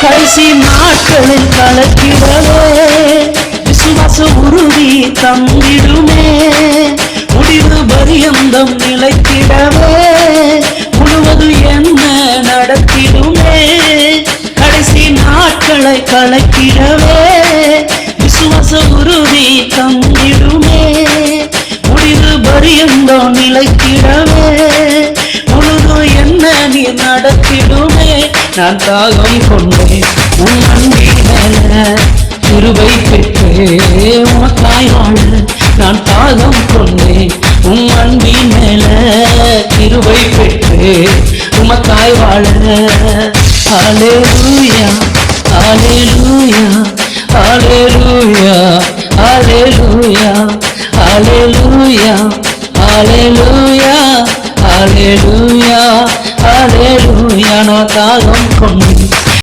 கடைசி நாட்களில் கலக்கிடவே விசுவாச உறுதி தந்திடுமே. முடிவு பரியந்தம் நிலைத்திடவே முழுவது என்ன நடத்திடுமே. கடைசி நாட்களை கலக்கிடவே விசுவாச உறுதி தந்திடுமே. முடிவு பரியந்தம் நிலைத்திடவே முழுது என்ன நீ நடத்திடுமே. நான் தாகம் கொண்டேன் உன் அன்பின கிருபை பெற்று உமக்காய் வாழ. நான் தாகம் கொண்டேன் உன் அன்பின் மேல கிருபை பெற்று உமக்காய் வாழ. ஹல்லேலூயா ஹல்லேலூயா ஹல்லேலூயா ஹல்லேலூயா ஹல்லேலூயா ஹல்லேலூயா ஹல்லேலூயா ஹல்லேலூயா. நான் தாகம் கொண்டேன்